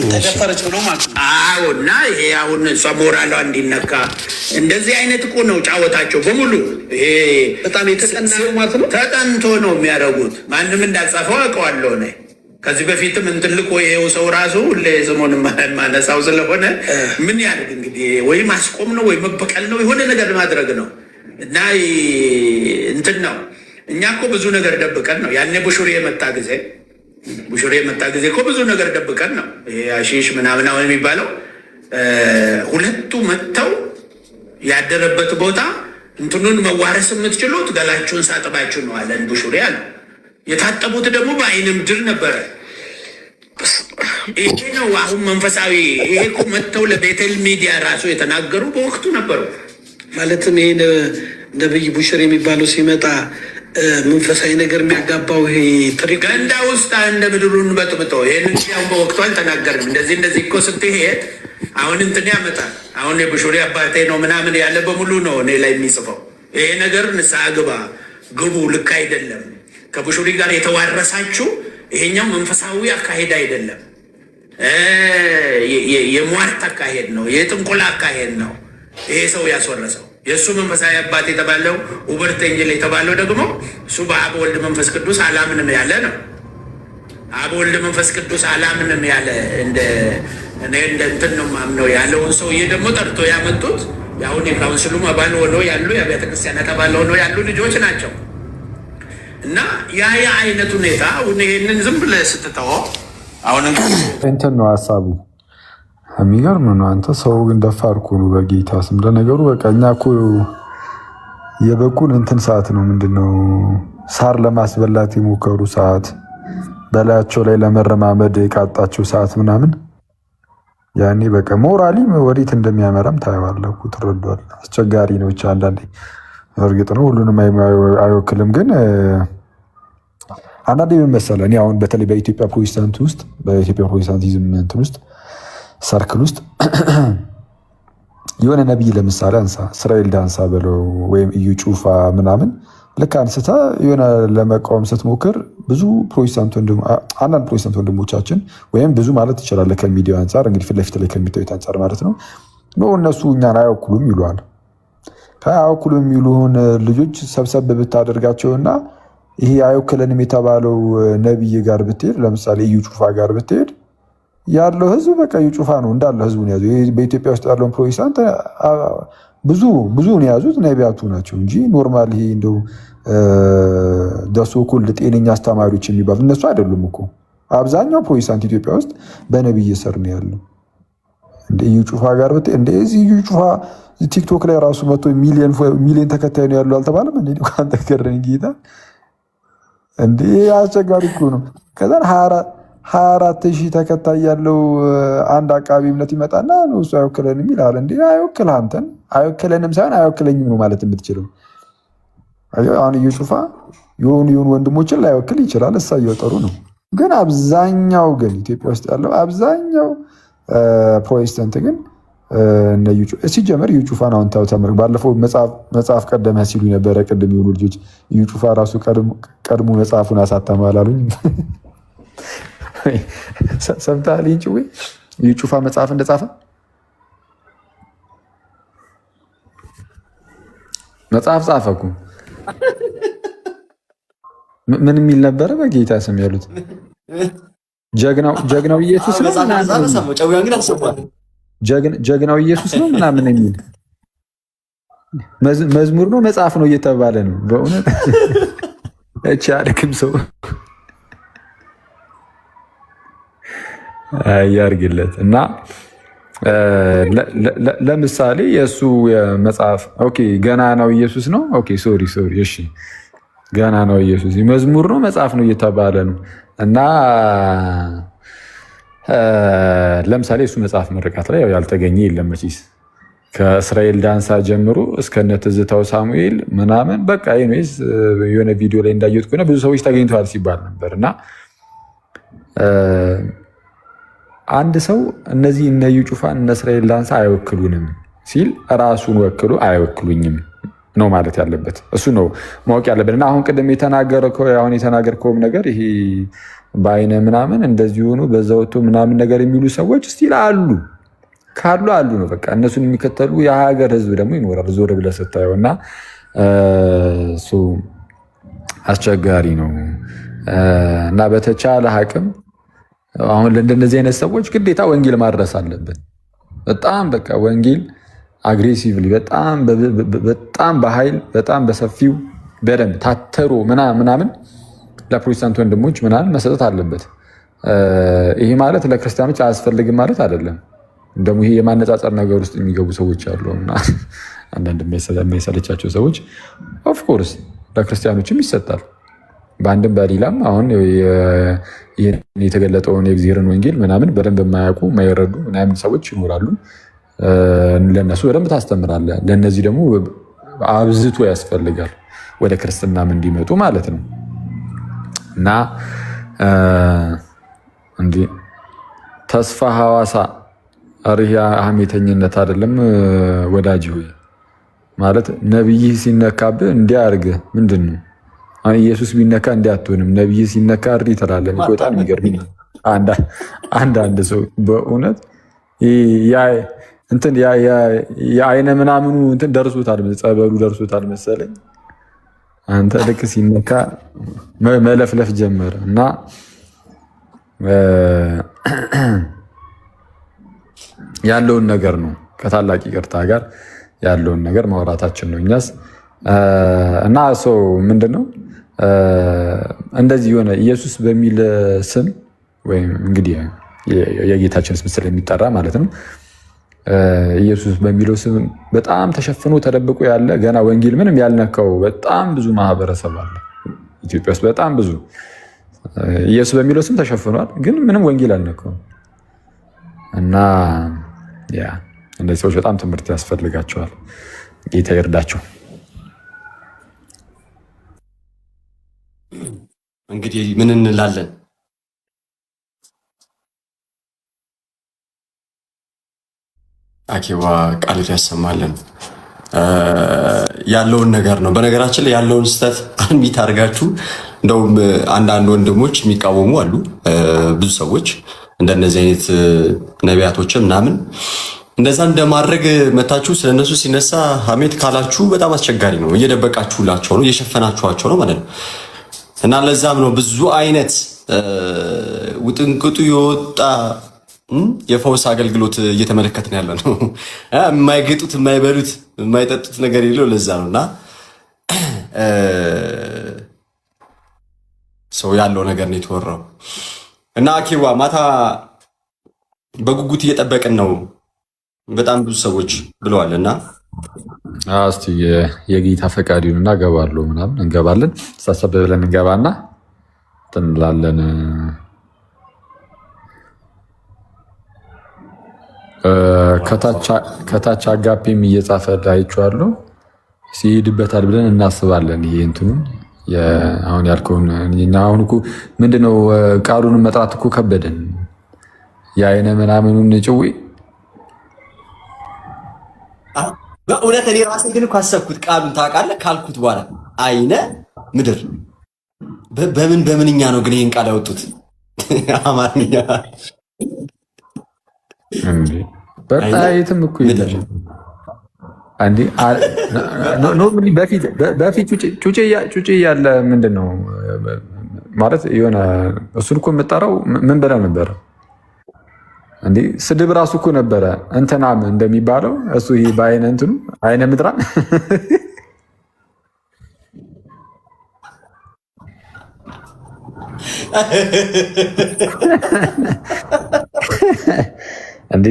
ተደፈረች ብሎ ማለት ነው። አዎ። እና ይሄ አሁን እሷ ሞራሏ እንዲነካ እንደዚህ አይነት እኮ ነው ጫወታቸው በሙሉ። ይሄ በጣም የተጠና ማለት ነው። ተጠንቶ ነው የሚያደርጉት። ማንም እንዳጻፈው አውቀዋለሁ እኔ ከዚህ በፊትም እንትልቅ ይሄው ሰው ራሱ ሁሌ ስሙን ማነሳው ስለሆነ ምን ያድርግ እንግዲህ፣ ወይ ማስቆም ነው ወይ መበቀል ነው የሆነ ነገር ማድረግ ነው። እና እንትን ነው። እኛ እኮ ብዙ ነገር ደብቀን ነው ያኔ ቡሹሪ የመጣ ጊዜ እኮ ብዙ ነገር ደብቀን ነው። ይሄ አሺሽ ምናምን አሁን የሚባለው ሁለቱ መጥተው ያደረበት ቦታ እንትኑን መዋረስ የምትችሉት ገላችሁን ሳጥባችሁ ነው አለን ቡሹሪ አለ። የታጠቡት ደግሞ በአይነ ምድር ነበረ። ይሄ ነው አሁን መንፈሳዊ። ይሄ እኮ መጥተው ለቤተል ሚዲያ ራሱ የተናገሩ በወቅቱ ነበሩ። ማለትም ይሄ ነብይ ቡሽር የሚባለው ሲመጣ መንፈሳዊ ነገር የሚያጋባው ይሄ ገንዳ ውስጥ እንደ ምድሩን በጥብጦ ይህን ያው በወቅቱ አልተናገርም። እንደዚህ እኮ ስትሄድ አሁን እንትን ያመጣል። አሁን የቡሹሪ አባቴ ነው ምናምን ያለ በሙሉ ነው እኔ ላይ የሚጽፈው። ይሄ ነገር ንስሐ ግቡ፣ ልክ አይደለም። ከቡሹሪ ጋር የተዋረሳችሁ ይሄኛው መንፈሳዊ አካሄድ አይደለም፣ የሟርት አካሄድ ነው፣ የጥንቆላ አካሄድ ነው። ይሄ ሰው ያስወረሰው የእሱ መንፈሳዊ አባት የተባለው ኡበርት ኤንጅል የተባለው ደግሞ እሱ በአብ ወልድ መንፈስ ቅዱስ አላምንም ያለ ነው። አብ ወልድ መንፈስ ቅዱስ አላምንም ያለ እንደ እንትን ነው ማምነው ያለውን ሰውዬ ደግሞ ጠርቶ ያመጡት የአሁን የካውንስሉም አባል ሆነው ያሉ የአብያተ ክርስቲያናት አባል ሆነው ያሉ ልጆች ናቸው። እና ያ አይነት ሁኔታ አሁን ይሄንን ዝም ብለህ ስትተወው አሁን እንትን ነው ሀሳቡ። የሚገርም ነው። አንተ ሰው ግን ደፋር እኮ ነው በጌታ ስም። ለነገሩ በቃ እኛ እኮ የበቁን እንትን ሰዓት ነው ምንድነው ሳር ለማስበላት የሞከሩ ሰዓት፣ በላያቸው ላይ ለመረማመድ የቃጣቸው ሰዓት ምናምን ያኔ በቃ ሞራሊ ወዴት እንደሚያመራም ታየዋለህ እኮ ትረዳዋለህ። አስቸጋሪ ነው ብቻ አንዳንዴ። እርግጥ ነው ሁሉንም አይወክልም፣ ግን አንዳንዴ ምን መሰለህ እኔ አሁን በተለይ በኢትዮጵያ ፕሮቴስታንቲዝም እንትን ውስጥ ሰርክል ውስጥ የሆነ ነቢይ ለምሳሌ አንሳ እስራኤል ዳንሳ በለው ወይም እዩ ጩፋ ምናምን ልክ አንስታ የሆነ ለመቃወም ስትሞክር ብዙ አንዳንድ ፕሮቴስታንት ወንድሞቻችን ወይም ብዙ ማለት ትችላለህ ከሚዲያው አንጻር እንግዲህ ፊት ለፊት ላይ ከሚታዩት አንጻር ማለት ነው እነሱ እኛን አያወክሉም ይሉሃል። ከአያወክሉም የሚሉህን ልጆች ሰብሰብ ብታደርጋቸውና ይሄ አይወክለንም የተባለው ነቢይ ጋር ብትሄድ፣ ለምሳሌ እዩ ጩፋ ጋር ብትሄድ ያለው ህዝብ በቃ እዩ ጩፋ ነው እንዳለ ህዝቡን ያዙ። በኢትዮጵያ ውስጥ ያለውን ፕሮቴስታንት ብዙውን የያዙት ነቢያቱ ናቸው እንጂ ኖርማል ይሄ እንደው ደሶኩል ጤነኛ አስተማሪዎች የሚባሉ እነሱ አይደሉም እኮ። አብዛኛው ፕሮቴስታንት ኢትዮጵያ ውስጥ በነቢይ ስር ነው ያለው። እንደ እዩ ጩፋ ጋር ብትሄድ እንደዚህ እዩ ጩፋ ቲክቶክ ላይ ራሱ መቶ ሚሊዮን ተከታይ ነው ያለው አልተባለም እንዴ? እንኳን ተገረኝ ጌታ እንዴ! አስቸጋሪ እኮ ነው። ከዛን 24,000 ተከታይ ያለው አንድ አቃቢ እምነት ይመጣና እሱ አይወክለንም ይላል። እንዴ አይወክልህ፣ አንተን አይወክለንም ሳይሆን አይወክለኝም ነው ማለት የምትችለው። አሁን እዩ ጩፋ የሆኑ ወንድሞችን ላይወክል ይችላል፣ እሳየው ጥሩ ነው። ግን አብዛኛው ግን ኢትዮጵያ ውስጥ ያለው አብዛኛው ፕሮቴስታንት ግን ሲጀመር እዩ ጩፋን አሁን ተመር ባለፈው መጽሐፍ ቀደመ ሲሉ ነበረ። ቅድም የሆኑ ልጆች እዩ ጩፋ ራሱ ቀድሞ መጽሐፉን አሳተመ አላሉኝ? ሰምተሃል? እንጂ ወይ እዩ ጩፋ መጽሐፍ እንደጻፈ መጽሐፍ ጻፈ እኮ። ምን የሚል ነበረ? በጌታ ስም ያሉት ጀግናው ኢየሱስ ነው ጀግናው ኢየሱስ ነው ምናምን የሚል መዝሙር ነው መጽሐፍ ነው እየተባለ ነው። በእውነት እቺ አልክም ሰው ያርግለት እና ለምሳሌ የእሱ መጽሐፍ ኦኬ ገና ነው ኢየሱስ ነው። ኦኬ ሶሪ እሺ ገና ነው ኢየሱስ መዝሙር ነው መጽሐፍ ነው እየተባለ ነው። እና ለምሳሌ እሱ መጽሐፍ ምርቃት ላይ ያልተገኘ የለም መቼስ ከእስራኤል ዳንሳ ጀምሮ እስከነ ትዝታው ሳሙኤል ምናምን በቃ ኤኒዌይስ የሆነ ቪዲዮ ላይ እንዳየሁት ከሆነ ብዙ ሰዎች ተገኝተዋል ሲባል ነበር። እና አንድ ሰው እነዚህ እነ እዩ ጩፋን እነ እስራኤል ዳንሳ አይወክሉንም ሲል ራሱን ወክሎ አይወክሉኝም ነው ማለት ያለበት። እሱ ነው ማወቅ ያለበት። እና አሁን ቅድም የተናገርከውም ነገር ይሄ በአይነ ምናምን እንደዚህ ሆኖ በዛውቶ ምናምን ነገር የሚሉ ሰዎች ስቲል አሉ አሉ ነው በቃ። እነሱን የሚከተሉ የሀገር ህዝብ ደግሞ ይኖራል ዞር ብለህ ስታየው እና አስቸጋሪ ነው እና በተቻለ አቅም አሁን ለእንደነዚህ አይነት ሰዎች ግዴታ ወንጌል ማድረስ አለብን። በጣም በቃ ወንጌል አግሬሲቭሊ በጣም በኃይል በጣም በሰፊው በደንብ ታተሮ ምናምን ለፕሮቴስታንት ወንድሞች ምናምን መሰጠት አለበት። ይሄ ማለት ለክርስቲያኖች አያስፈልግም ማለት አይደለም። ደግሞ ይሄ የማነጻጸር ነገር ውስጥ የሚገቡ ሰዎች አሉ እና አንዳንድ የማይሰለቻቸው ሰዎች ኦፍኮርስ ለክርስቲያኖችም ይሰጣል በአንድም በሌላም። አሁን የተገለጠውን የእግዚአብሔርን ወንጌል ምናምን በደንብ የማያውቁ የማይረዱ ምናምን ሰዎች ይኖራሉ። ለእነሱ በደንብ ታስተምራለህ። ለእነዚህ ደግሞ አብዝቶ ያስፈልጋል ወደ ክርስትናም እንዲመጡ ማለት ነው እና እንዲህ ተስፋ ሐዋሳ አሪያ ሐሜተኝነት አይደለም ወዳጅ ሆይ ማለት ነብይህ ሲነካብህ እንዲያርግ ምንድን ነው? ኢየሱስ ቢነካ እንዲያትሆንም ነብይህ ሲነካ እሪ ትላለህ። በጣም ይገርም። አንዳንድ ሰው በእውነት እንትን የአይነ ምናምኑ እንትን ደርሶታል፣ ጸበሉ ደርሶታል መሰለኝ። አንተ ልክ ሲነካ መለፍለፍ ጀመረ እና ያለውን ነገር ነው ከታላቅ ይቅርታ ጋር ያለውን ነገር ማውራታችን ነው እኛስ እና ሰው ምንድነው እንደዚህ የሆነ ኢየሱስ በሚል ስም ወይም እንግዲህ የጌታችን ስም ስለሚጠራ ማለት ነው ኢየሱስ በሚለው ስም በጣም ተሸፍኖ ተደብቆ ያለ ገና ወንጌል ምንም ያልነካው በጣም ብዙ ማህበረሰብ አለ ኢትዮጵያ ውስጥ። በጣም ብዙ ኢየሱስ በሚለው ስም ተሸፍኗል፣ ግን ምንም ወንጌል አልነካው እና ያ እንደዚህ ሰዎች በጣም ትምህርት ያስፈልጋቸዋል። ጌታ ይርዳቸው። እንግዲህ ምን እንላለን? አኬዋ ቃል ያሰማልን ያለውን ነገር ነው። በነገራችን ላይ ያለውን ስህተት አንሚት አድርጋችሁ እንደውም አንዳንድ ወንድሞች የሚቃወሙ አሉ። ብዙ ሰዎች እንደነዚህ አይነት ነቢያቶችም ምናምን እንደዛ እንደማድረግ መታችሁ ስለነሱ ሲነሳ ሐሜት ካላችሁ በጣም አስቸጋሪ ነው። እየደበቃችሁላቸው ነው፣ እየሸፈናችኋቸው ነው ማለት ነው። እና ለዛም ነው ብዙ አይነት ውጥንቅጡ የወጣ የፈውስ አገልግሎት እየተመለከትን ያለ ነው። የማይገጡት የማይበሉት የማይጠጡት ነገር የለው። ለዛ ነው እና ሰው ያለው ነገር ነው የተወራው። እና አኬዋ ማታ በጉጉት እየጠበቅን ነው በጣም ብዙ ሰዎች ብለዋል። እና እስቲ የጌታ ፈቃድ ይሁንና እገባለሁ ምናምን እንገባለን። ሳሰብ ብለን እንገባና እንላለን። ከታች አጋፔም እየጻፈ አይቼዋለሁ። ሲሄድበታል ብለን እናስባለን። ይሄ እንትኑን አሁን ያልከውን አሁን እኮ ምንድነው ቃሉን መጥራት እኮ ከበደን። የአይነ ምናምኑን ጭዌ በእውነት እኔ ራሴ ግን እኮ አሰብኩት ቃሉን ታውቃለህ ካልኩት በኋላ አይነ ምድር በምንኛ ነው ግን ይህን ቃል ያወጡት? አማርኛ በጣይትም እኮ በፊት ጩጬ እያለ ምንድን ነው ማለት የሆነ እሱን እኮ የምጠራው ምን ብለህ ነበረ እንዴ? ስድብ ራሱ እኮ ነበረ እንትናም እንደሚባለው እሱ ይሄ በአይነ እንትኑ አይነ ምድራን እንዴ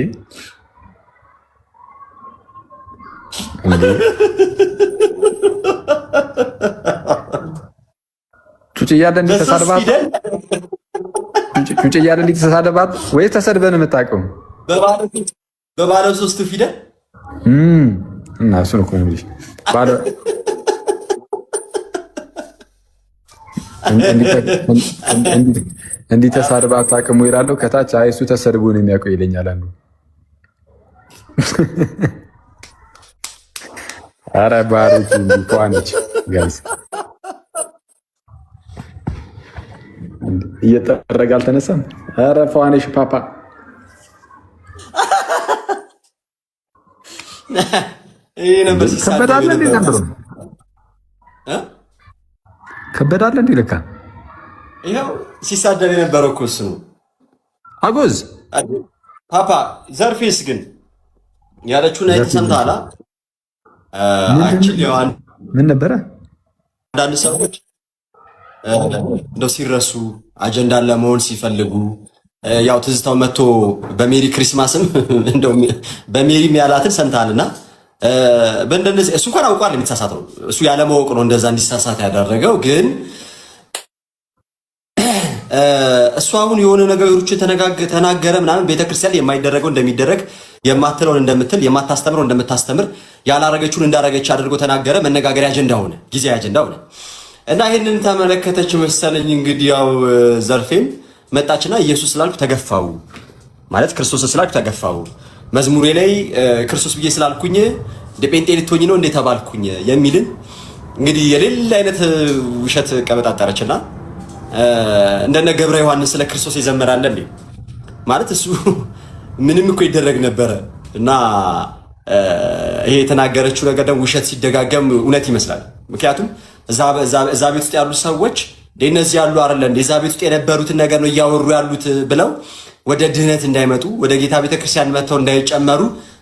ጩጬ እያለ እንዴት ተሳድባት? ጩጬ እያለ እንዴት ተሳድባት? ወይስ ተሰድበን የምታውቀው በባለ ሶስቱ ፊደል እና እሱን እኮ እንግዲህ እንዲህ ተሳድባ አታውቅም ወይ እላለሁ። ከታች አይ እሱ ተሰድቦ ነው የሚያውቀው ይለኛል አንዱ። ኧረ ባሩክ እንኳንች ጋይስ እየጠረገ አልተነሳም። ኧረ ፈዋኔሽ ፓፓ ይሄ ነበር ከበዳለ እንዴ ነበር ከበዳለ እንዴ ለካ ይሄው ሲሳደብ የነበረው እኮ እሱ ነው። አጎዝ ፓፓ ዘርፌስ ግን ያለችው ነገር ሰምተሃል? ምን ነበረ? አንዳንድ ሰዎች እንደው ሲረሱ አጀንዳን ለመሆን ሲፈልጉ ያው ትዝታው መጥቶ በሜሪ ክሪስማስም እንደው በሜሪም ያላትን ሰምተሃልና በእንደነዚህ እሱ እንኳን አውቋል የሚተሳሳተው እሱ ያለማወቅ ነው እንደዛ እንዲሳሳት ያደረገው። ግን እሱ አሁን የሆነ ነገሮችን ተናገረ ምናምን ቤተክርስቲያን የማይደረገው እንደሚደረግ የማትለውን እንደምትል የማታስተምረው እንደምታስተምር ያላረገችውን እንዳረገች አድርጎ ተናገረ። መነጋገሪያ አጀንዳ ሆነ፣ ጊዜያዊ አጀንዳ ሆነ እና ይህንን ተመለከተች መሰለኝ እንግዲህ ያው ዘርፌም መጣችና ኢየሱስ ስላልኩ ተገፋው ማለት ክርስቶስ ስላልኩ ተገፋው መዝሙሬ ላይ ክርስቶስ ብዬ ስላልኩኝ እንደ ጴንጤ ልትሆኝ ነው እንደ ተባልኩኝ የሚልን እንግዲህ የሌላ አይነት ውሸት ቀበጣጠረችና እንደነ ገብረ ዮሐንስ ስለ ክርስቶስ የዘመራለ እንዴ ማለት እሱ ምንም እኮ ይደረግ ነበረ እና ይሄ የተናገረችው ነገር ደግሞ ውሸት ሲደጋገም እውነት ይመስላል። ምክንያቱም እዛ ቤት ውስጥ ያሉ ሰዎች እነዚህ ያሉ አይደለ እንደ እዛ ቤት ውስጥ የነበሩትን ነገር ነው እያወሩ ያሉት ብለው ወደ ድህነት እንዳይመጡ ወደ ጌታ ቤተክርስቲያን መጥተው እንዳይጨመሩ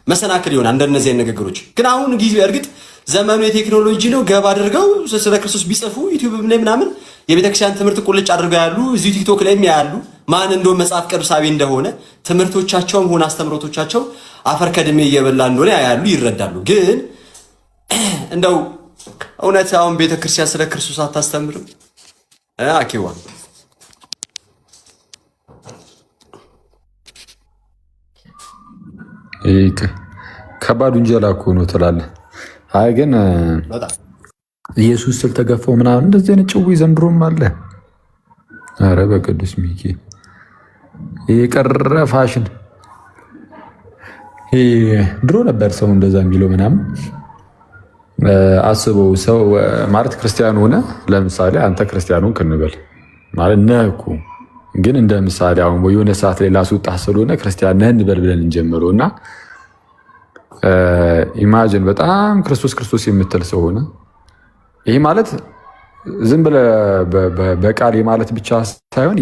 መሰናክል ይሆናል እንደነዚህ ንግግሮች። ግን አሁን ጊዜ እርግጥ ዘመኑ የቴክኖሎጂ ነው። ገባ አድርገው ስለ ክርስቶስ ቢጽፉ ዩቲዩብ ላይ ምናምን የቤተክርስቲያን ትምህርት ቁልጭ አድርገው ያሉ እዚህ ቲክቶክ ላይ ያሉ ማን እንደው መጽሐፍ ቅዱሳዊ እንደሆነ ትምህርቶቻቸውም ሆነ አስተምሮቶቻቸው አፈር ከድሜ እየበላ እንደሆነ ያያሉ ይረዳሉ። ግን እንደው እውነት አሁን ቤተክርስቲያን ስለ ክርስቶስ አታስተምርም? አኪዋ ከባድ ውንጀላ እኮ ነው ትላለህ። አይ ግን ኢየሱስ ስለተገፋው ምናምን እንደዚህ አይነት ጭዊ ዘንድሮም አለ። አረ በቅዱስ ሚኪ የቀረ ፋሽን ድሮ ነበር ሰው እንደዛ የሚለው ምናምን። አስበው ሰው ማለት ክርስቲያን ሆነ ለምሳሌ አንተ ክርስቲያኑን ክንበል ማለት ነህ እኮ ግን እንደ ምሳሌ አሁን የሆነ ሰዓት ላይ ላስወጣህ ስለሆነ ክርስቲያን ነህ እንበል ብለን እንጀምረው እና ኢማጂን በጣም ክርስቶስ ክርስቶስ የምትል ሰው ሆነ። ይሄ ማለት ዝም ብለህ በቃል ማለት ብቻ ሳይሆን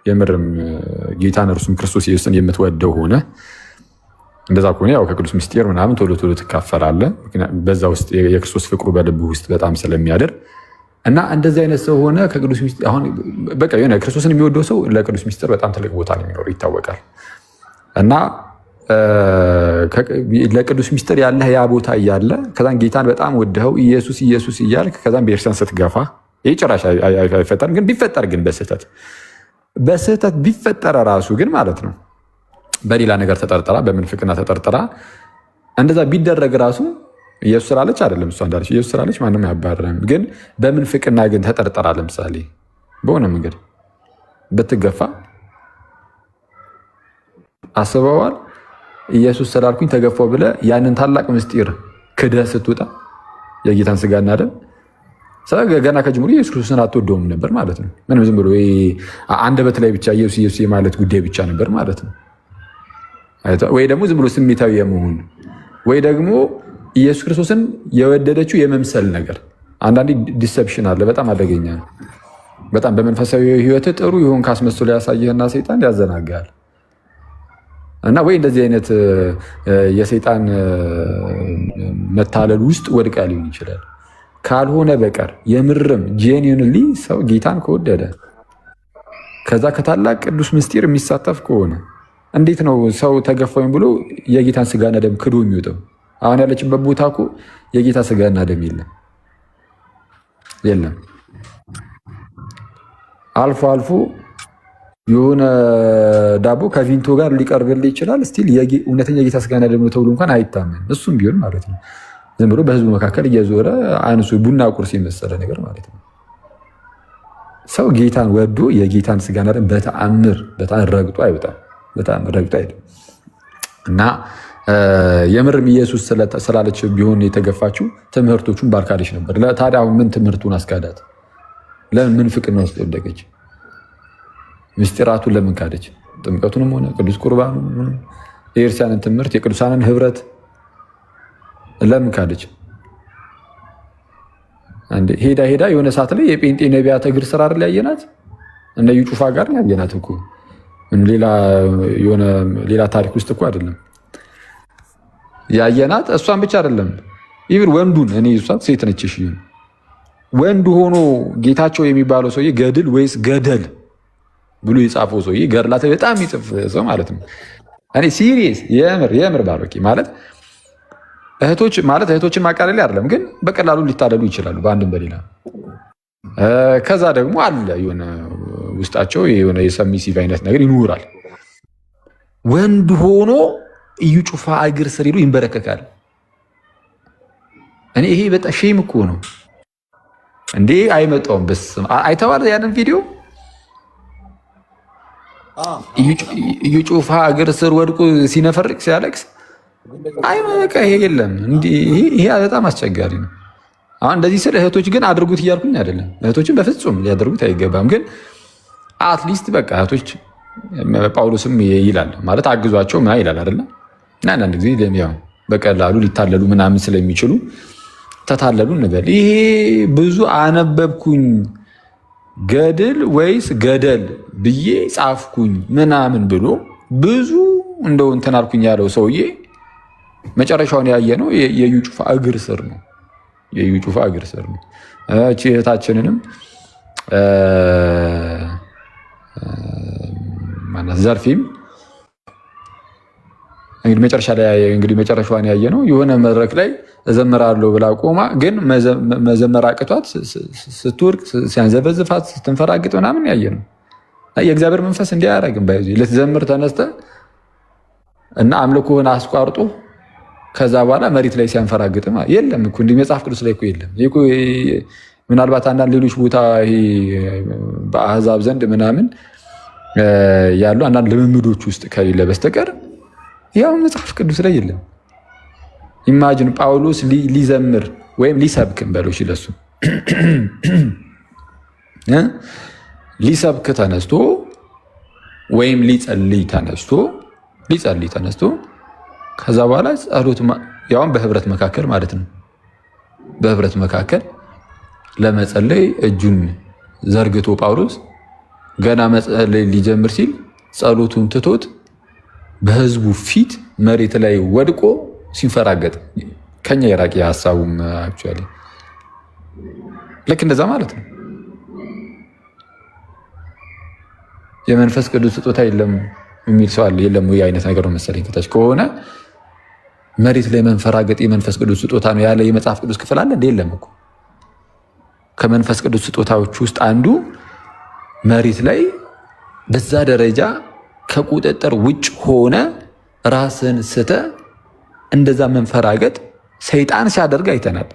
የምርም ጌታን እርሱም ክርስቶስ ኢየሱስን የምትወደው ሆነ። እንደዛ ከሆነ ያው ከቅዱስ ምስጢር ምናምን ቶሎ ቶሎ ትካፈላለህ። በዛ ውስጥ የክርስቶስ ፍቅሩ በልብህ ውስጥ በጣም ስለሚያድር እና እንደዚህ አይነት ሰው ሆነ ከቅዱስ ምስጢር አሁን በቃ የሆነ ክርስቶስን የሚወደው ሰው ለቅዱስ ምስጢር በጣም ትልቅ ቦታ ነው የሚኖረው ይታወቃል። እና ለቅዱስ ምስጢር ያለህ ያ ቦታ እያለ ከዛን ጌታን በጣም ወደኸው ኢየሱስ ኢየሱስ እያልክ ከዛን ቤተክርስቲያን ስትገፋ ይህ ጭራሽ አይፈጠርም። ግን ቢፈጠር ግን በስህተት ቢፈጠረ ራሱ ግን ማለት ነው በሌላ ነገር ተጠርጥራ በምንፍቅና ተጠርጥራ እንደዛ ቢደረግ ራሱ ኢየሱስ ስላለች አይደለም እሷ እንዳለች ኢየሱስ ስላለች ማንም አያባርም። ግን በምንፍቅና ግን ተጠርጥራ ለምሳሌ በሆነ መንገድ ብትገፋ አስበዋል። ኢየሱስ ስላልኩኝ ተገፋው ብለህ ያንን ታላቅ ምስጢር ክደህ ስትወጣ የጌታን ስጋና ደም ገና ከጅምሩ ኢየሱስ ክርስቶስን አትወደውም ነበር ማለት ነው። ምንም ዝም ብሎ አንደበት ላይ ብቻ ኢየሱስ ኢየሱስ የማለት ጉዳይ ብቻ ነበር ማለት ነው። ወይ ደግሞ ዝም ብሎ ስሜታዊ የመሆን ወይ ደግሞ ኢየሱስ ክርስቶስን የወደደችው የመምሰል ነገር። አንዳንዴ ዲሰፕሽን አለ፣ በጣም አደገኛ ነው። በጣም በመንፈሳዊ ህይወት ጥሩ ይሆን ካስመስሎ ያሳየህና ሰይጣን ያዘናጋል። እና ወይ እንደዚህ አይነት የሰይጣን መታለል ውስጥ ወድቃ ሊሆን ይችላል። ካልሆነ በቀር የምርም ጄኒዩንሊ ሰው ጌታን ከወደደ ከዛ ከታላቅ ቅዱስ ምስጢር የሚሳተፍ ከሆነ እንዴት ነው ሰው ተገፋኝ ብሎ የጌታን ስጋና ደም ክዶ የሚወጣው? አሁን ያለችበት ቦታ እኮ የጌታ ስጋና ደም የለም። አልፎ አልፎ የሆነ ዳቦ ከቪንቶ ጋር ሊቀርብልህ ይችላል። ስቲል እውነተኛ የጌታ ስጋና ደም ነው ተብሎ እንኳን አይታመን። እሱም ቢሆን ማለት ነው ዝም ብሎ በህዝቡ መካከል እየዞረ አንሱ ቡና ቁርስ የመሰለ ነገር ማለት ነው። ሰው ጌታን ወዶ የጌታን ስጋና ደም በተአምር ረግጦ አይወጣም። በጣም ረግጦ አይደለም። እና የምርም ኢየሱስ ስላለች ቢሆን የተገፋችው ትምህርቶቹን ባርካለች ነበር። ታዲያ አሁን ምን ትምህርቱን አስካዳት? ለምን ፍቅና ውስጥ ወደቀች? ምስጢራቱን ለምን ካደች? ጥምቀቱንም ሆነ ቅዱስ ቁርባኑን የኤርሲያንን ትምህርት የቅዱሳንን ህብረት ለምን ካደች? አንዴ ሄዳ የሆነ ሰዓት ላይ የጴንጤ ነቢያት እግር ስር አይደል ያየናት? እነ እዩ ጩፋ ጋር ያየናት እኮ ሌላ ታሪክ ውስጥ እኮ አይደለም ያየናት። እሷን ብቻ አይደለም ይብር ወንዱን እኔ እሷ ሴት ነች። እሺ ወንዱ ሆኖ ጌታቸው የሚባለው ሰውዬ ገድል ወይስ ገደል ብሎ የጻፈው ሰውዬ ገድላት በጣም ይጽፍ ሰው ማለት ነው። እኔ ሲሪየስ የምር ባሮኪ ማለት እህቶችን ማቃለል አይደለም፣ ግን በቀላሉ ሊታለሉ ይችላሉ በአንድም በሌላ። ከዛ ደግሞ አለ የሆነ ውስጣቸው የሆነ የሰሚሲቭ አይነት ነገር ይኖራል። ወንድ ሆኖ እዩ ጩፋ እግር ስር ሄዶ ይንበረከካል። እኔ ይሄ በጣም ሼም እኮ ነው እንዴ! አይመጣውም። በስመ አብ አይተዋል ያንን ቪዲዮ። እዩ ጩፋ እግር ስር ወድቆ ሲነፈርቅ ሲያለቅስ አይ በቃ ይሄ የለም። ይሄ በጣም አስቸጋሪ ነው። አሁን እንደዚህ ስለ እህቶች ግን አድርጉት እያልኩኝ አይደለም። እህቶችን በፍጹም ሊያደርጉት አይገባም። ግን አትሊስት በቃ እህቶች ጳውሎስም ይላል ማለት አግዟቸው ምን ይላል አይደለ? እና አንዳንድ ጊዜ ያው በቀላሉ ሊታለሉ ምናምን ስለሚችሉ ተታለሉ እንበል። ይሄ ብዙ አነበብኩኝ ገድል ወይስ ገደል ብዬ ጻፍኩኝ ምናምን ብሎ ብዙ እንደው እንትን አልኩኝ ያለው ሰውዬ መጨረሻውን ያየ ነው የዩ ጩፋ እግር ስር ነው። የዩ ጩፋ እግር ስር ነው። እቺ እህታችንንም ማናት ዘርፊም እንግዲህ መጨረሻዋን ያየ ነው። የሆነ መድረክ ላይ እዘምራለሁ ብላ ቆማ ግን መዘመር አቅቷት ስትወርቅ ሲያንዘበዝፋት ስትንፈራግጥ ምናምን ያየ ነው። የእግዚአብሔር መንፈስ እንዲህ አያደርግም። ባይዚ ልትዘምር ተነስተ እና አምልኮህን አስቋርጦ ከዛ በኋላ መሬት ላይ ሲያንፈራግጥ የለም እኮ እንዲህ መጽሐፍ ቅዱስ ላይ እኮ የለም። ምናልባት አንዳንድ ሌሎች ቦታ በአህዛብ ዘንድ ምናምን ያሉ አንዳንድ ልምምዶች ውስጥ ከሌለ በስተቀር ያው መጽሐፍ ቅዱስ ላይ የለም። ኢማጂን ጳውሎስ ሊዘምር ወይም ሊሰብክ በሎች ለሱ ሊሰብክ ተነስቶ ወይም ሊጸልይ ተነስቶ ከዛ በኋላ ጸሎት ያውም በህብረት መካከል ማለት ነው። በህብረት መካከል ለመጸለይ እጁን ዘርግቶ ጳውሎስ ገና መጸለይ ሊጀምር ሲል ጸሎቱን ትቶት በህዝቡ ፊት መሬት ላይ ወድቆ ሲንፈራገጥ ከኛ የራቂ ሀሳቡም አክቹዋሊ ልክ እንደዛ ማለት ነው። የመንፈስ ቅዱስ ስጦታ የለም የሚል ሰው አለ። የለም ወይ አይነት ነገር ነው መሰለኝ። ከታች ከሆነ መሬት ላይ መንፈራገጥ የመንፈስ ቅዱስ ስጦታ ነው ያለ የመጽሐፍ ቅዱስ ክፍል አለ እንዴ? የለም እኮ። ከመንፈስ ቅዱስ ስጦታዎች ውስጥ አንዱ መሬት ላይ በዛ ደረጃ ከቁጥጥር ውጭ ሆነ ራስን ስተ እንደዛ መንፈራገጥ ሰይጣን ሲያደርግ አይተናል።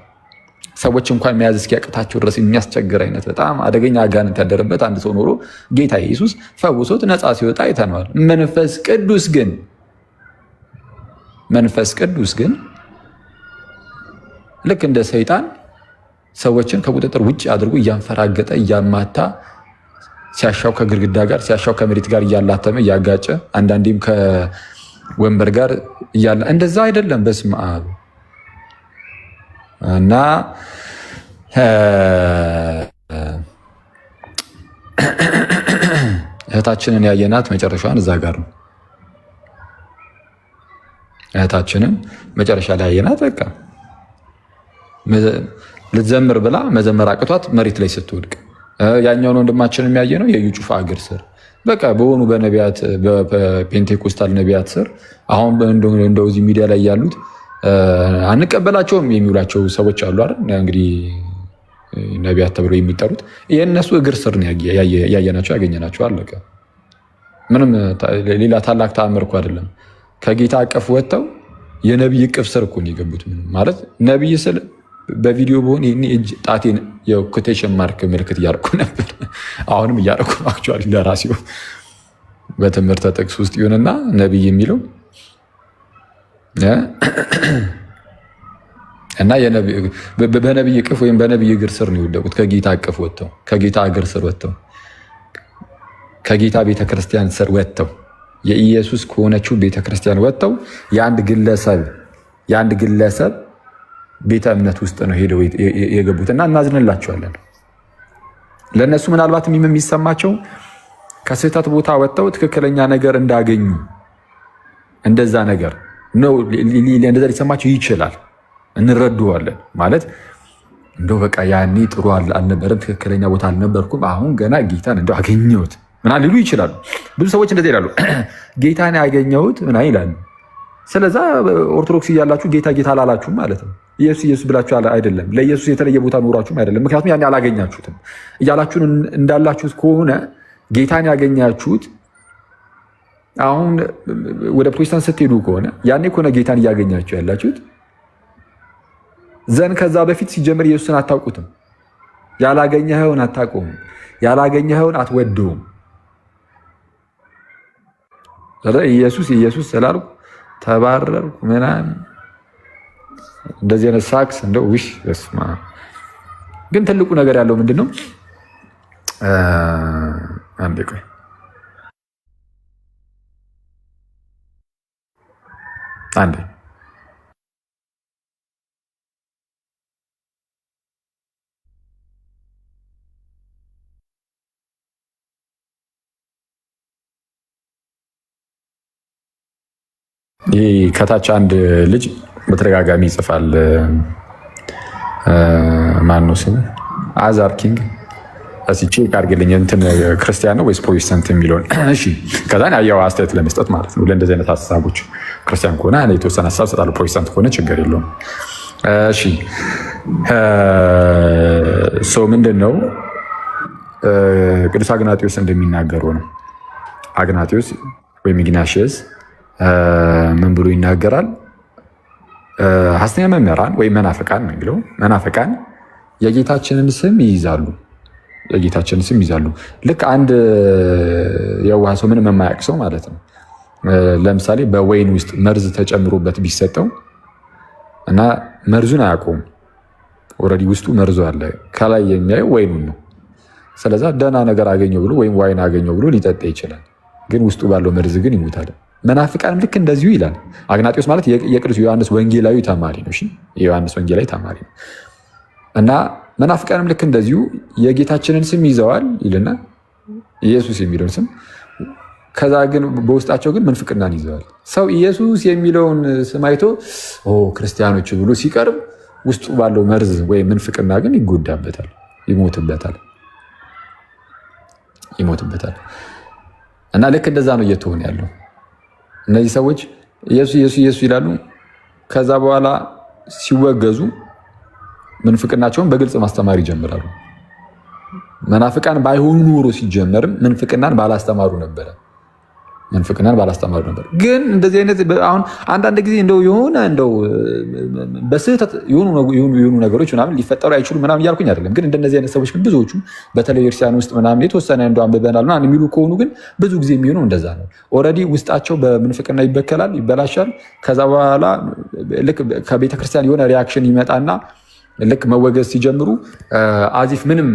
ሰዎች እንኳን መያዝ እስኪያቅታቸው ድረስ የሚያስቸግር አይነት በጣም አደገኛ አጋንንት ያደረበት አንድ ሰው ኖሮ ጌታ ኢየሱስ ፈውሶት ነፃ ሲወጣ አይተነዋል። መንፈስ ቅዱስ ግን ልክ እንደ ሰይጣን ሰዎችን ከቁጥጥር ውጭ አድርጎ እያንፈራገጠ እያማታ ሲያሻው ከግድግዳ ጋር ሲያሻው ከመሬት ጋር እያላተመ እያጋጨ አንዳንዴም ከወንበር ጋር እያለ እንደዛ አይደለም። በስመ አብ እና እህታችንን ያየናት መጨረሻዋን እዛ ጋር ነው። እህታችንን መጨረሻ ላይ ያየናት በቃ ልትዘምር ብላ መዘመር አቅቷት መሬት ላይ ስትወድቅ፣ ያኛውን ወንድማችን የሚያየ ነው የዩ ጩፋ እግር ስር በቃ በሆኑ በነቢያት በፔንቴኮስታል ነቢያት ስር አሁን እንደዚህ ሚዲያ ላይ ያሉት አንቀበላቸውም የሚውላቸው ሰዎች አሉ አይደል? እንግዲህ ነቢያት ተብለው የሚጠሩት የእነሱ እግር ስር ነው ያየናቸው ያገኘናቸው። አለቀ። ምንም ሌላ ታላቅ ተአምር እኮ አይደለም። ከጌታ አቀፍ ወጥተው የነቢይ እቅፍ ስር እኮ ነው የገቡት። ማለት ነቢይ ስል በቪዲዮ በሆን ይህን እጅ ጣቴን የኮቴሽን ማርክ ምልክት እያደረኩ ነበር። አሁንም እያደረኩ ነው። አክቹዋሊ ለራሴው በትምህርተ ጥቅስ ውስጥ ይሁንና ነቢይ የሚለው እና በነቢይ እቅፍ ወይም በነቢይ እግር ስር ነው የወደቁት። ከጌታ እቅፍ ወጥተው ከጌታ እግር ስር ወጥተው ከጌታ ቤተክርስቲያን ስር ወጥተው የኢየሱስ ከሆነችው ቤተክርስቲያን ወጥተው የአንድ ግለሰብ ቤተ እምነት ውስጥ ነው ሄደው የገቡትና እናዝንላቸዋለን። ለእነሱ ምናልባት የሚሰማቸው ከስህተት ቦታ ወጥተው ትክክለኛ ነገር እንዳገኙ እንደዛ ነገር ነው። እንደዛ ሊሰማቸው ይችላል። እንረዱዋለን። ማለት እንደው በቃ ያኔ ጥሩ አልነበረም፣ ትክክለኛ ቦታ አልነበርኩም፣ አሁን ገና ጌታን እንደው አገኘሁት ምናምን ሊሉ ይችላሉ። ብዙ ሰዎች እንደዚህ ይላሉ። ጌታን ያገኘሁት ምናምን ይላሉ። ስለዛ ኦርቶዶክስ እያላችሁ ጌታ ጌታ አላላችሁም ማለት ነው። ኢየሱስ ኢየሱስ ብላችሁ አይደለም፣ ለኢየሱስ የተለየ ቦታ ኖሯችሁም አይደለም። ምክንያቱም ያኔ አላገኛችሁትም። እያላችሁን እንዳላችሁት ከሆነ ጌታን ያገኛችሁት አሁን ወደ ፕሮቴስታንት ስትሄዱ ከሆነ ያኔ ከሆነ ጌታን እያገኛችሁ ያላችሁት ዘን ከዛ በፊት ሲጀምር ኢየሱስን አታውቁትም። ያላገኘኸውን አታውቁም። ያላገኘኸውን አትወደውም። ኢየሱስ ኢየሱስ ስላልኩ ተባረርኩ ምናምን እንደዚህ አይነት ሳክስ እንደው ውሽ በስማ። ግን ትልቁ ነገር ያለው ምንድን ነው? አንዴ ቆይ አንዴ ይህ ከታች አንድ ልጅ በተደጋጋሚ ይጽፋል። ማን ነው ስሙ? አዛር ኪንግ ቼክ አድርግልኝ፣ እንትን ክርስቲያን ነው ወይስ ፕሮቴስታንት የሚለውን። እሺ ከዛ ያው አስተያየት ለመስጠት ማለት ነው። ለእንደዚህ አይነት ሀሳቦች ክርስቲያን ከሆነ የተወሰነ ሀሳብ እሰጣለሁ፣ ፕሮቴስታንት ከሆነ ችግር የለውም። እሺ ሰው ምንድን ነው ቅዱስ አግናጢዮስ እንደሚናገረው ነው። አግናጢዮስ ወይም ኢግናሽየስ ምን ብሎ ይናገራል? ሐሰተኛ መምህራን ወይም መናፍቃን ነው የሚለው። መናፍቃን የጌታችንን ስም ይይዛሉ። የጌታችንን ስም ይይዛሉ። ልክ አንድ የዋህ ሰው ምንም የማያውቅ ሰው ማለት ነው። ለምሳሌ በወይን ውስጥ መርዝ ተጨምሮበት ቢሰጠው እና መርዙን አያውቀውም። ኦልሬዲ ውስጡ መርዙ አለ። ከላይ የሚያየው ወይኑን ነው። ስለዛ ደህና ነገር አገኘው ብሎ ወይም ዋይን አገኘው ብሎ ሊጠጣ ይችላል። ግን ውስጡ ባለው መርዝ ግን ይሞታል። መናፍቃንም ልክ እንደዚሁ ይላል። አግናጢዮስ ማለት የቅዱስ ዮሐንስ ወንጌላዊ ተማሪ ነው። የዮሐንስ ወንጌላዊ ተማሪ ነው እና መናፍቃንም ልክ እንደዚሁ የጌታችንን ስም ይዘዋል ይልና ኢየሱስ የሚለውን ስም፣ ከዛ ግን በውስጣቸው ግን ምንፍቅናን ይዘዋል። ሰው ኢየሱስ የሚለውን ስም አይቶ ክርስቲያኖች ብሎ ሲቀርብ ውስጡ ባለው መርዝ ወይም ምንፍቅና ግን ይጎዳበታል፣ ይሞትበታል። እና ልክ እንደዛ ነው እየተሆነ ያለው። እነዚህ ሰዎች ኢየሱስ ኢየሱስ ኢየሱስ ይላሉ። ከዛ በኋላ ሲወገዙ ምንፍቅናቸውን በግልጽ ማስተማር ይጀምራሉ። መናፍቃን ባይሆኑ ኖሮ ሲጀመርም ምንፍቅናን ባላስተማሩ ነበር። ግን እንደዚህ አይነት አሁን አንዳንድ ጊዜ እንደው በስህተት የሆኑ ነገሮች ምናምን ሊፈጠሩ አይችሉም ምናምን እያልኩኝ አይደለም። ግን እንደነዚህ አይነት ሰዎች ግን ብዙዎቹ በተለይ ክርስቲያን ውስጥ ምናምን የተወሰነ እንደው አንብበናል ምናምን የሚሉ ከሆኑ ግን ብዙ ጊዜ የሚሆነው እንደዛ ነው። ኦልሬዲ ውስጣቸው በምንፍቅና ይበላሻል። ከዛ በኋላ ልክ ከቤተክርስቲያን የሆነ ሪያክሽን ይመጣና ልክ መወገዝ ሲጀምሩ አዚፍ ምንም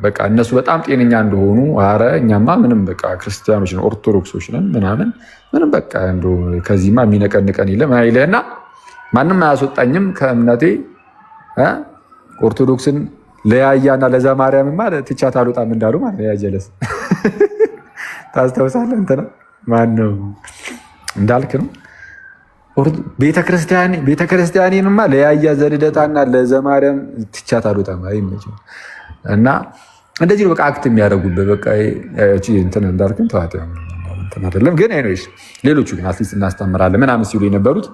በቃ እነሱ በጣም ጤነኛ እንደሆኑ፣ አረ እኛማ ምንም በቃ ክርስቲያኖች ነን ኦርቶዶክሶች ነን ምንም በቃ እንደው ከዚህማ የሚነቀንቀን ይለና ማንም አያስወጣኝም ከእምነቴ ኦርቶዶክስን ለያያና ለዘማርያምማ ትቻት አልወጣም እንዳሉ ማለት ነው። ያጀለስ ታስታውሳለህ? እንትና ማነው እንዳልክ ነው ቤተክርስቲያኔንማ ለያያ ዘልደታና ለዘማርያም ትቻት አልወጣም አይመችም። እና እንደዚህ ነው በቃ አክት የሚያደርጉበት በቃ እንትን እንዳልክም ተዋት እንትን አይደለም። ግን አይኖሽ ሌሎቹ ግን አትሊስት እናስተምራለን ምናምን ሲሉ የነበሩት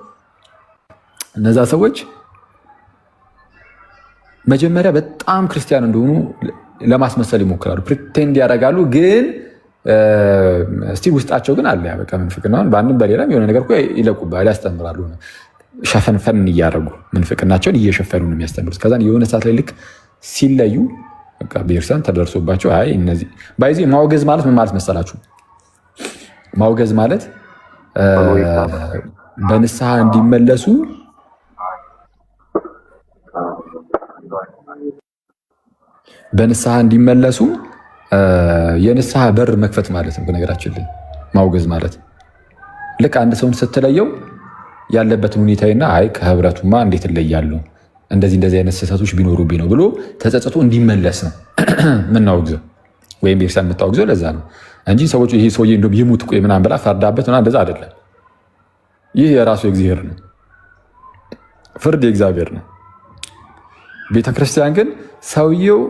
እነዛ ሰዎች መጀመሪያ በጣም ክርስቲያን እንደሆኑ ለማስመሰል ይሞክራሉ፣ ፕሪቴንድ ያደርጋሉ። ግን እስቲ ውስጣቸው ግን አለ በቃ ምንፍቅናውን በአንድም በሌላም የሆነ ነገር ይለቁባል፣ ያስተምራሉ። ሸፈንፈን እያደረጉ ምንፍቅናቸውን እየሸፈኑ ነው የሚያስተምሩት። ከዛ የሆነ ሰዓት ላይ ልክ ሲለዩ በቃ ቤርሳን ተደርሶባቸው አይ እነዚህ ባይዚ ማውገዝ ማለት ምን ማለት መሰላችሁ? ማውገዝ ማለት በንስሐ እንዲመለሱ የንስሐ በር መክፈት ማለት ነው። በነገራችን ላይ ማውገዝ ማለት ልክ አንድ ሰውን ስትለየው ያለበትን ሁኔታና አይ ከህብረቱማ እንዴት እለያለሁ እንደዚህ አይነት ስህተቶች ቢኖሩብኝ ነው ብሎ ተጸጽቶ እንዲመለስ ነው ምናወግዘው ወይም ቤተክርስቲያን የምታወግዘው ለዛ ነው እንጂ ሰዎች ይሄ ሰውዬ እንደውም ይሙት ቆይ ምናምን ብላ ፈርዳበት ምናምን እንደዛ አይደለም። ይህ የራሱ የእግዚአብሔር ነው፣ ፍርድ የእግዚአብሔር ነው። ቤተክርስቲያን ግን ሰውየው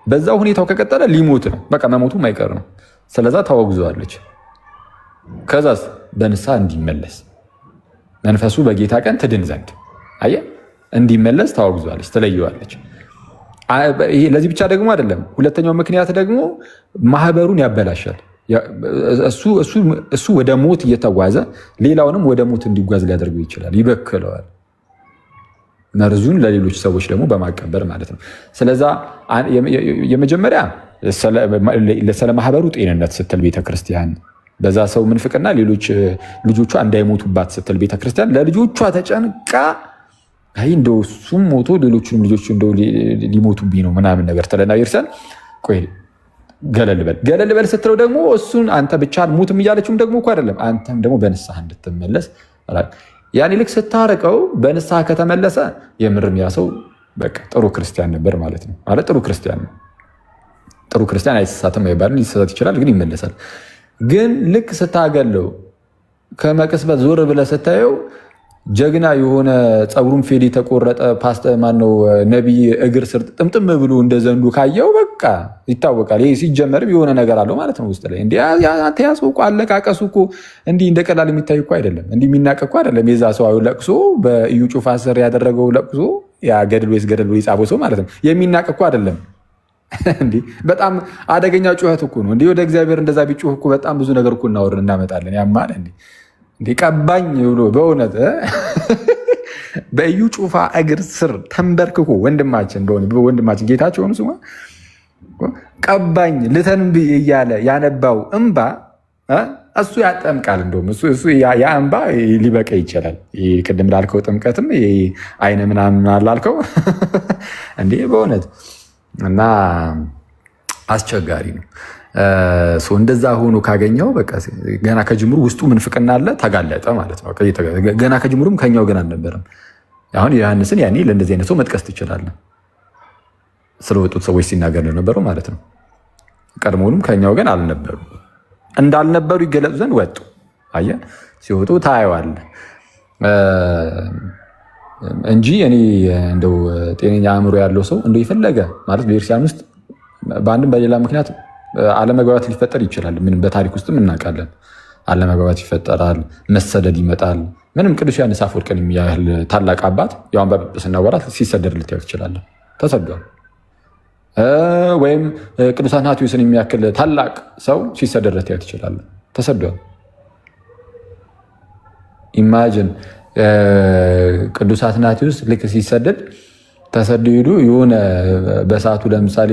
በዛ ሁኔታው ከቀጠለ ሊሞት ነው፣ በቃ መሞቱ ማይቀር ነው። ስለዛ ታወግዘዋለች። ከዛስ በንስሐ እንዲመለስ መንፈሱ በጌታ ቀን ትድን ዘንድ አየ እንዲመለስ ታወግዘዋለች፣ ትለየዋለች። ለዚህ ብቻ ደግሞ አይደለም። ሁለተኛው ምክንያት ደግሞ ማህበሩን ያበላሻል። እሱ ወደ ሞት እየተጓዘ ሌላውንም ወደ ሞት እንዲጓዝ ሊያደርገው ይችላል፣ ይበክለዋል። መርዙን ለሌሎች ሰዎች ደግሞ በማቀበር ማለት ነው። ስለዛ የመጀመሪያ ስለ ማህበሩ ጤንነት ስትል ቤተክርስቲያን በዛ ሰው ምንፍቅና ሌሎች ልጆቿ እንዳይሞቱባት ስትል ቤተክርስቲያን ለልጆቿ ተጨንቃ አይ እንደው እሱም ሞቶ ሌሎቹንም ልጆች እንደው ሊሞቱብኝ ነው ምናምን ነገር ትለና ይርሰን ቆይ ገለል በል ስትለው ደግሞ እሱን አንተ ብቻ ሙትም እያለችውም ደግሞ እኮ አይደለም አንተም ደግሞ በንስሐ እንድትመለስ ያኔ ልክ ስታረቀው በንስሐ ከተመለሰ የምርም ያ ሰው በቃ ጥሩ ክርስቲያን ነበር ማለት ነው። ማለት ጥሩ ክርስቲያን ነው። ጥሩ ክርስቲያን አይሳሳትም አይባልም፣ ሊሳሳት ይችላል ግን ይመለሳል። ግን ልክ ስታገለው ከመቅስበት ዞር ብለህ ስታየው ጀግና የሆነ ፀጉሩን ፌድ የተቆረጠ ማነው ነቢይ እግር ስር ጥምጥም ብሎ እንደ ዘንዱ ካየው በቃ ይታወቃል። ይሄ ሲጀመርም የሆነ ነገር አለው ማለት ነው ውስጥ ላይ። እንዲህ አንተ ያ ሰው እኮ አለቃቀሱ እኮ እንዲህ እንደ ቀላል የሚታይ እኮ አይደለም፣ እንዲህ የሚናቅ እኮ አይደለም። የዛ ሰው ለቅሶ በእዩ ጩፋ ስር ያደረገው ለቅሶ ያ ገድል ወይስ ገደል ብሎ የጻፈው ሰው ማለት ነው የሚናቅ እኮ አይደለም። እንዲህ በጣም አደገኛ ጩኸት እኮ ነው። እንዲህ ወደ እግዚአብሔር እንደዛ ቢጮህ እኮ በጣም ብዙ ነገር እኮ እናመጣለን። ያማል እንዲህ ቀባኝ ብሎ በእውነት በእዩ ጩፋ እግር ስር ተንበርክኮ ወንድማችን ጌታቸው ሆኑ ስማ ቀባኝ ልተንብ እያለ ያነባው እንባ እሱ ያጠምቃል። እንደውም እሱ ያ እንባ ሊበቃ ይችላል። ቅድም ላልከው ጥምቀትም አይነ ምናምን ላልከው እንዲህ በእውነት እና አስቸጋሪ ነው። እንደዛ ሆኖ ካገኘው በቃ ገና ከጅምሩ ውስጡ ምንፍቅና አለ፣ ተጋለጠ ማለት ነው። ገና ከጅምሩም ከኛው ግን አልነበረም። አሁን ዮሐንስን ያኔ ለእንደዚህ አይነት ሰው መጥቀስ ትችላለህ፣ ስለወጡት ሰዎች ሲናገር እንደነበረው ማለት ነው። ቀድሞውንም ከኛው ግን አልነበሩ፣ እንዳልነበሩ ይገለጹ ዘንድ ወጡ። አየህ ሲወጡ ታየዋለህ እንጂ እኔ እንደው ጤነኛ አእምሮ ያለው ሰው እንደው የፈለገ ማለት በቤተክርስቲያን ውስጥ በአንድም በሌላ ምክንያት አለመግባባት ሊፈጠር ይችላል። ምንም በታሪክ ውስጥም እናውቃለን። አለመግባባት ይፈጠራል፣ መሰደድ ይመጣል። ምንም ቅዱስ ዮሐንስ አፈወርቅን የሚያህል ታላቅ አባት ያው በጵጵስና ወራት ሲሰደድ ልታየው ትችላለህ፣ ተሰዷል። ወይም ቅዱስ አትናቴዎስን የሚያክል ታላቅ ሰው ሲሰደድ ልታየው ትችላለህ፣ ተሰዷል። ኢማጅን ቅዱስ አትናቴዎስ ልክ ሲሰደድ ተሰደው ሄዱ። የሆነ በሰዓቱ ለምሳሌ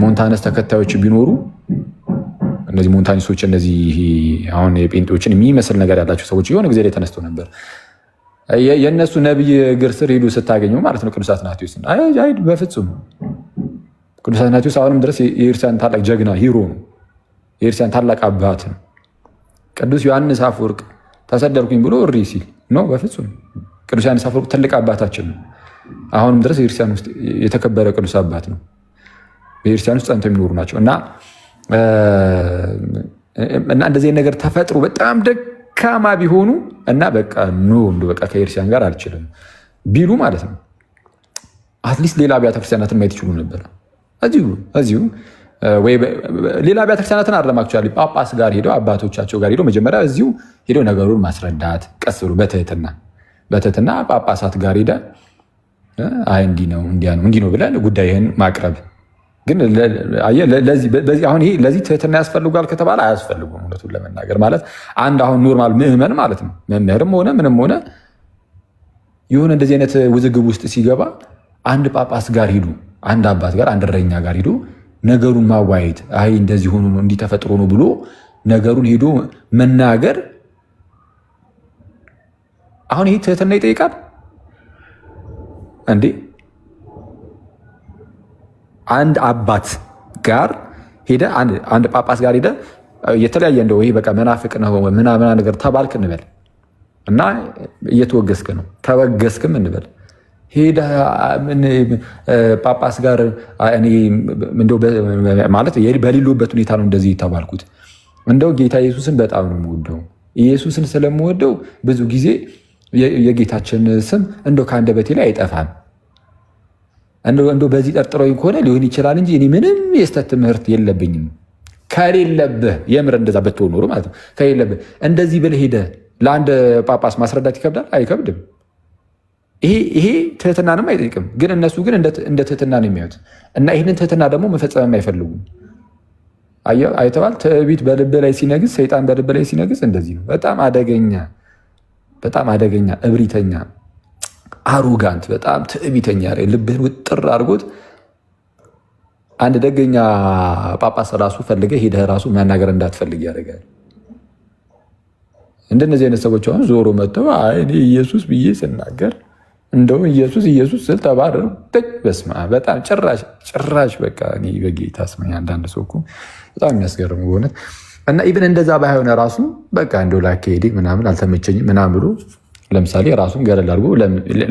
ሞንታነስ ተከታዮች ቢኖሩ እነዚህ ሞንታኒስቶች እነዚህ አሁን የጴንጤዎችን የሚመስል ነገር ያላቸው ሰዎች የሆነ ጊዜ ላይ ተነስተው ነበር። የእነሱ ነቢይ እግር ስር ሄዱ ስታገኘው ማለት ነው ቅዱስ አትናቴዎስ። አይ በፍጹም ቅዱስ አትናቴዎስ አሁንም ድረስ የኤርትራን ታላቅ ጀግና ሂሮ ነው፣ የኤርትራን ታላቅ አባት ነው። ቅዱስ ዮሐንስ አፈወርቅ ተሰደርኩኝ ብሎ እሪ ሲል ነው በፍጹም። ቅዱስ ዮሐንስ አፈወርቅ ትልቅ አባታችን ነው። አሁንም ድረስ የክርስቲያን ውስጥ የተከበረ ቅዱስ አባት ነው። በክርስቲያን ውስጥ ጸንተው የሚኖሩ ናቸው እና እንደዚህ ነገር ተፈጥሮ በጣም ደካማ ቢሆኑ እና በቃ በቃ ከክርስቲያን ጋር አልችልም ቢሉ ማለት ነው አትሊስት ሌላ አብያተ ክርስቲያናትን ማየት ይችሉ ነበር። እዚሁ ወይ ሌላ አብያተ ክርስቲያናትን አረማክቻል ጳጳስ ጋር ሄደው አባቶቻቸው ጋር ሄደው መጀመሪያ እዚሁ ሄደው ነገሩን ማስረዳት ቀስ ብሎ በትህትና ጳጳሳት ጋር ሄደ አይ እንዲህ ነው ብለን ጉዳይህን ማቅረብ። ግን አሁን ይሄ ለዚህ ትህትና ያስፈልጓል ከተባለ አያስፈልጉም። እውነቱን ለመናገር ማለት አንድ አሁን ኖርማል ምዕመን ማለት ነው መምህርም ሆነ ምንም ሆነ የሆነ እንደዚህ አይነት ውዝግብ ውስጥ ሲገባ አንድ ጳጳስ ጋር ሂዱ፣ አንድ አባት ጋር አንድ እረኛ ጋር ሂዱ ነገሩን ማዋየት አይ እንደዚህ ሆኖ ነው እንዲህ ተፈጥሮ ነው ብሎ ነገሩን ሄዶ መናገር አሁን ይሄ ትህትና ይጠይቃል እንዴ? አንድ አባት ጋር ሄደ አንድ ጳጳስ ጋር ሄደ የተለያየ እንደው ይሄ በቃ መናፍቅ ነው ምናምን ነገር ተባልክ እንበል እና እየተወገስክ ነው ተወገስክም እንበል ሄደ ጳጳስ ጋር እኔ እንደው ማለት በሌሉበት ሁኔታ ነው እንደዚህ ተባልኩት። እንደው ጌታ ኢየሱስን በጣም ነው የምወደው። ኢየሱስን ስለምወደው ብዙ ጊዜ የጌታችን ስም እንደው ከአንደበቴ ላይ አይጠፋም። እንደው በዚህ ጠርጥረውኝ ከሆነ ሊሆን ይችላል እንጂ እኔ ምንም የስተት ትምህርት የለብኝም። ከሌለብህ የምር እንደዛ ብትሆን ኖሮ ማለት ነው። ከሌለብህ እንደዚህ ብለህ ሄደህ ለአንድ ጳጳስ ማስረዳት ይከብዳል? አይከብድም። ይሄ ትህትናንም አይጠይቅም። ግን እነሱ ግን እንደ ትህትና ነው የሚያዩት እና ይህንን ትህትና ደግሞ መፈጸም አይፈልጉም። አይተዋል። ትዕቢት በልብ ላይ ሲነግስ፣ ሰይጣን በልብ ላይ ሲነግስ እንደዚህ ነው። በጣም አደገኛ እብሪተኛ፣ አሮጋንት፣ በጣም ትዕቢተኛ ልብህን ውጥር አድርጎት አንድ ደገኛ ጳጳስ ራሱ ፈልገህ ሄደህ ራሱ መናገር እንዳትፈልግ ያደርጋል። እንደነዚህ አይነት ሰዎች አሁን ዞሮ መጥተው እኔ ኢየሱስ ብዬ ስናገር እንደውም ኢየሱስ ስል ተባረሩ። በስመ አብ በጣም ጭራሽ በቃ እኔ በጌታ ስመኝ አንዳንድ ሰው እኮ በጣም የሚያስገርም በእውነት እና ኢቭን እንደዛ ባይሆነ ራሱ በቃ እንደው ላካሄዴ ምናምን አልተመቸኝም ምናምን ብሎ ለምሳሌ ራሱን ገለል አድርጎ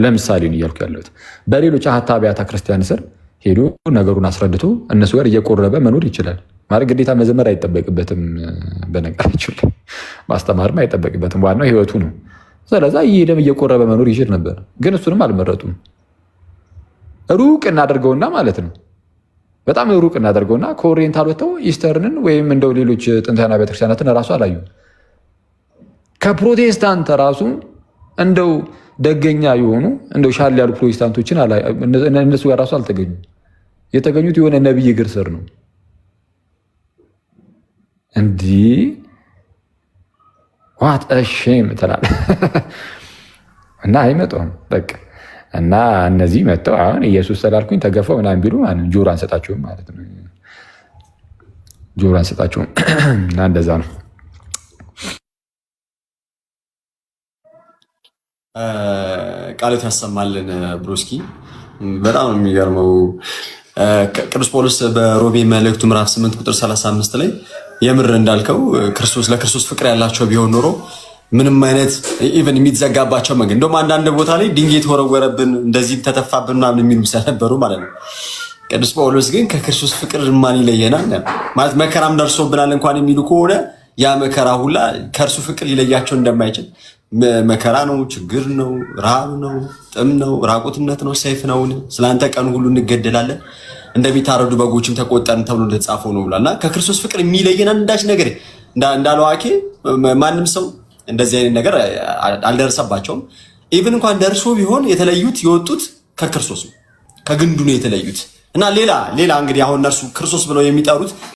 ለምሳሌ ነው እያልኩ ያለሁት በሌሎች አህታ አብያተ ክርስቲያን ስር ሄዶ ነገሩን አስረድቶ እነሱ ጋር እየቆረበ መኖር ይችላል። ማለት ግዴታ መዘመር አይጠበቅበትም። በነገራችሁ ላይ ማስተማርም አይጠበቅበትም። ዋናው ህይወቱ ነው። ስለዛ እየሄደም እየቆረበ መኖር ይችል ነበር። ግን እሱንም አልመረጡም። ሩቅ እናደርገውና ማለት ነው በጣም ሩቅ እናደርገውና ከኦሪየንታል ወጥተው ኢስተርንን ወይም እንደው ሌሎች ጥንታውያን ቤተክርስቲያናትን ራሱ አላዩ። ከፕሮቴስታንት ራሱ እንደው ደገኛ የሆኑ እንደው ሻል ያሉ ፕሮቴስታንቶችን እነሱ ጋር ራሱ አልተገኙም። የተገኙት የሆነ ነቢይ እግር ስር ነው። እንዲህ ዋት ሼም ትላለህ እና አይመጣም በቃ እና እነዚህ መጥተው አሁን ኢየሱስ ስላልኩኝ ተገፈው ምናምን ቢሉ ጆሮ አንሰጣቸውም ማለት ነው። ጆሮ አንሰጣቸውም እና እንደዛ ነው። ቃሎት ያሰማልን ብሮስኪ። በጣም ነው የሚገርመው። ቅዱስ ጳውሎስ በሮሜ መልእክቱ ምዕራፍ 8 ቁጥር 35 ላይ የምር እንዳልከው ለክርስቶስ ፍቅር ያላቸው ቢሆን ኖሮ ምንም አይነት ኢቨን የሚዘጋባቸው መንገድ እንደውም አንዳንድ ቦታ ላይ ድንጋይ ተወረወረብን እንደዚህ ተተፋብን ምናምን የሚሉ ስለነበሩ ማለት ነው። ቅዱስ ጳውሎስ ግን ከክርስቶስ ፍቅር ማን ይለየናል ማለት መከራም ደርሶብናል እንኳን የሚሉ ከሆነ ያ መከራ ሁላ ከእርሱ ፍቅር ሊለያቸው እንደማይችል መከራ ነው፣ ችግር ነው፣ ረሃብ ነው፣ ጥም ነው፣ ራቁትነት ነው፣ ሰይፍ ነው፣ ስለአንተ ቀኑ ሁሉ እንገደላለን እንደሚታረዱ በጎችም ተቆጠርን ተብሎ እንደተጻፈው ነው ብሏልና ከክርስቶስ ፍቅር የሚለየን አንዳች ነገር እንዳለው አኬ ማንም ሰው እንደዚህ አይነት ነገር አልደረሰባቸውም። ኢቭን እንኳን ደርሶ ቢሆን የተለዩት የወጡት ከክርስቶስ ነው፣ ከግንዱ ነው የተለዩት። እና ሌላ እንግዲህ አሁን እነርሱ ክርስቶስ ብለው የሚጠሩት